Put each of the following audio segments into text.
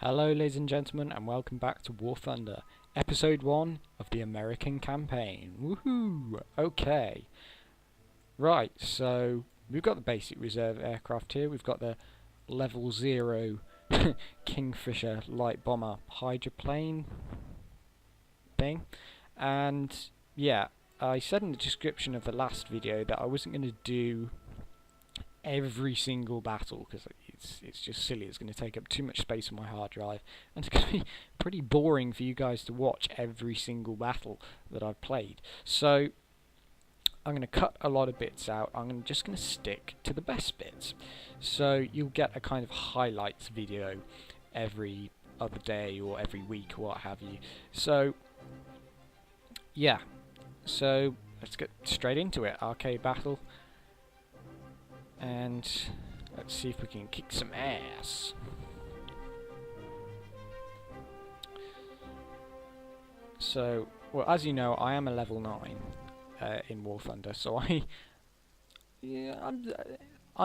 Hello ladies and gentlemen, and welcome back to War Thunder, Episode 1 of the American Campaign. Woohoo! Okay. Right, so we've got the basic reserve aircraft here. We've got the level 0 Kingfisher light bomber hydroplane thing. And yeah, I said in the description of the last video that I wasn't going to do every single battle because it's just silly. It's going to take up too much space on my hard drive, and it's going to be pretty boring for you guys to watch every single battle that I've played. So I'm going to cut a lot of bits out. I'm just going to stick to the best bits. So you'll get a kind of highlights video every other day or every week or what have you. So yeah, so let's get straight into it. Arcade battle. And let's see if we can kick some ass. So, well, as you know, I am a level 9 in War Thunder, so I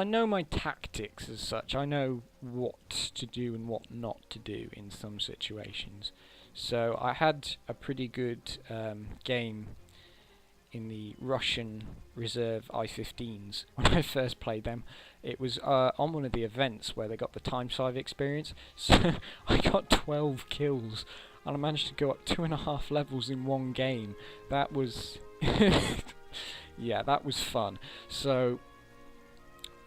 know my tactics as such. I know what to do and what not to do in some situations. So I had a pretty good game in the Russian reserve I-15s when I first played them. It was on one of the events where they got the time 5 experience, so I got 12 kills and I managed to go up 2.5 levels in one game. That was yeah, that was fun. So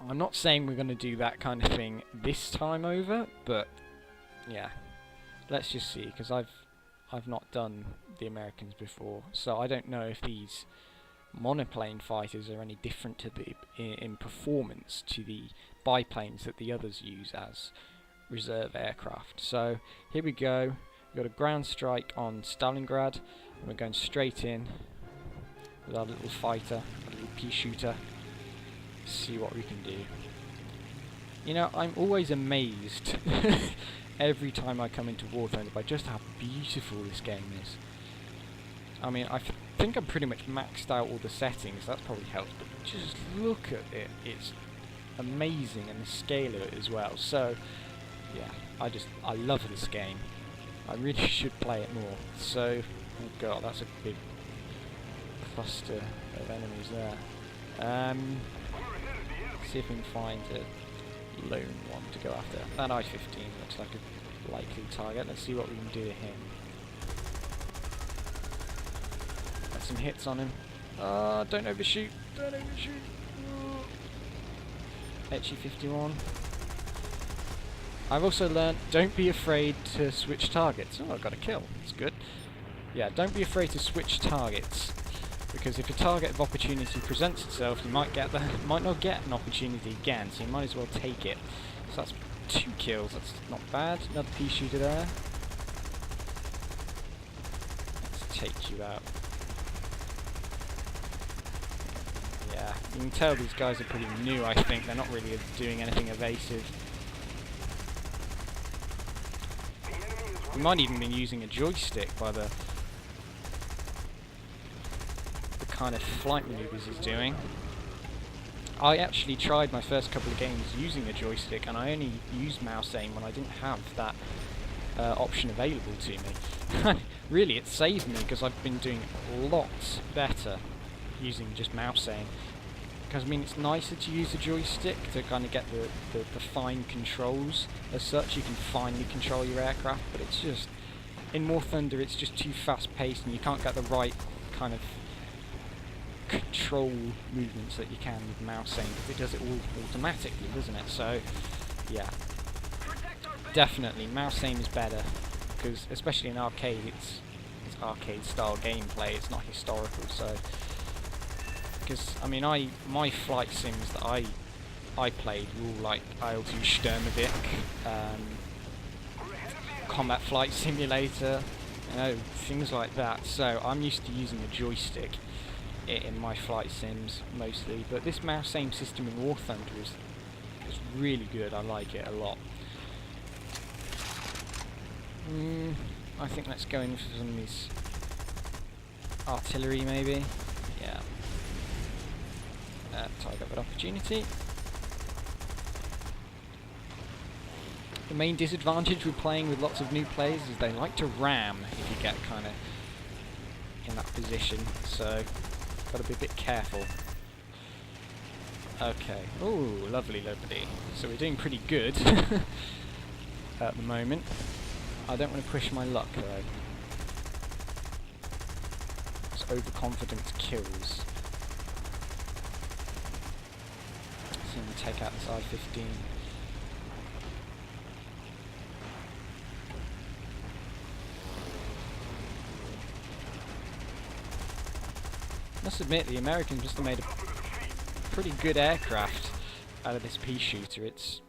I'm not saying we're going to do that kind of thing this time over, but yeah, let's just see, because I've not done the Americans before, so I don't know if these monoplane fighters are any different to the in performance to the biplanes that the others use as reserve aircraft. So here we go. We've got a ground strike on Stalingrad, and we're going straight in with our little fighter, a little pea shooter. See what we can do. You know, I'm always amazed every time I come into War Thunder by just how beautiful this game is. I mean, I think I'm pretty much maxed out all the settings, that's probably helped, but just look at it, it's amazing, and the scale of it as well. So, yeah, I love this game. I really should play it more. So, oh god, that's a big cluster of enemies there. See if we can find a lone one to go after. That I-15 looks like a likely target. Let's see what we can do to him. Got some hits on him. Don't overshoot. Don't overshoot. Ep.1. I've also learned, don't be afraid to switch targets. Oh, I got a kill. That's good. Yeah, don't be afraid to switch targets, because if a target of opportunity presents itself, you might not get an opportunity again, so you might as well take it. So that's 2 kills, that's not bad. Another pea shooter there. Let's take you out. Yeah, you can tell these guys are pretty new, I think. They're not really doing anything evasive. We might even be using a joystick by the kind of flight maneuvers he's doing. I actually tried my first couple of games using a joystick, and I only used mouse aim when I didn't have that option available to me. Really, it saved me, because I've been doing lots better using just mouse aim. Because, I mean, it's nicer to use a joystick to kind of get the fine controls as such. You can finely control your aircraft, but it's just, in War Thunder, it's just too fast-paced, and you can't get the right kind of control movements that you can with mouse aim, because it does it all automatically, doesn't it? So yeah, definitely mouse aim is better, because especially in arcade, it's arcade style gameplay, it's not historical. So, because I mean, my flight sims that I played were all like IL-2 Sturmovik, Combat Flight Simulator, you know, things like that. So I'm used to using a joystick in my flight sims mostly, but this mouse aim system in War Thunder is really good. I like it a lot. I think let's go in for some of these artillery maybe. Yeah. Target of opportunity. The main disadvantage with playing with lots of new players is they like to ram if you get kind of in that position, so got to be a bit careful. Okay, ooh, lovely, lovely. So we're doing pretty good at the moment. I don't want to push my luck though. It's overconfidence kills. So we take out this I-15. Must admit, the Americans must have made a pretty good aircraft out of this pea shooter. It's,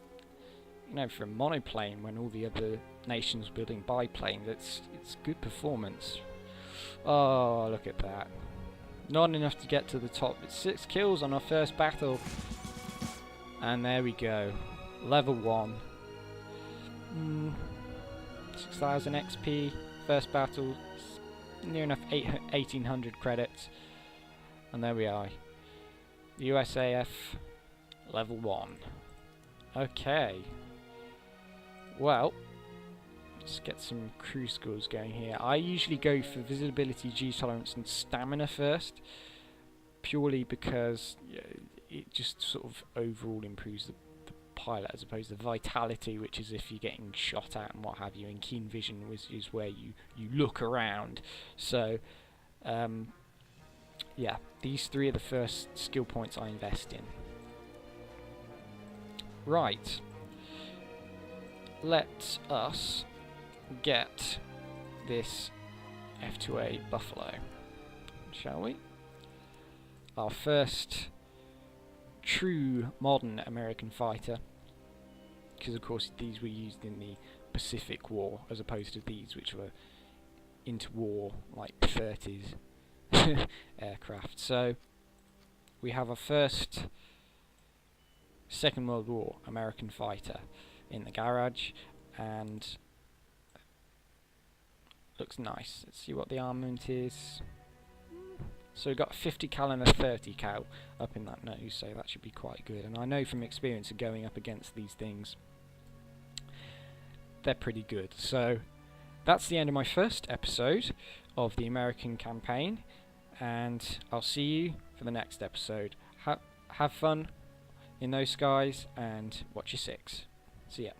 you know, for a monoplane when all the other nations were building biplanes, it's good performance. Oh, look at that. Not enough to get to the top. It's 6 kills on our first battle. And there we go. Level 1. 6,000 XP. First battle. Near enough 1,800 credits. And there we are. USAF level 1. Okay. Well, let's get some crew scores going here. I usually go for visibility, G tolerance and stamina first, purely because it just sort of overall improves the pilot, as opposed to vitality, which is if you're getting shot at and what have you, and keen vision is where you look around. So yeah, these 3 are the first skill points I invest in. Right, let us get this F2A Buffalo, shall we? Our first true modern American fighter, because of course these were used in the Pacific War as opposed to these which were interwar, like 30s aircraft. So we have our first Second World War American fighter in the garage, and looks nice. Let's see what the armament is. So we've got a 50 cal and a 30 cal up in that nose, so that should be quite good. And I know from experience of going up against these things, they're pretty good. So that's the end of my first episode of the American campaign, and I'll see you for the next episode. Have fun in those skies and watch your 6. See ya.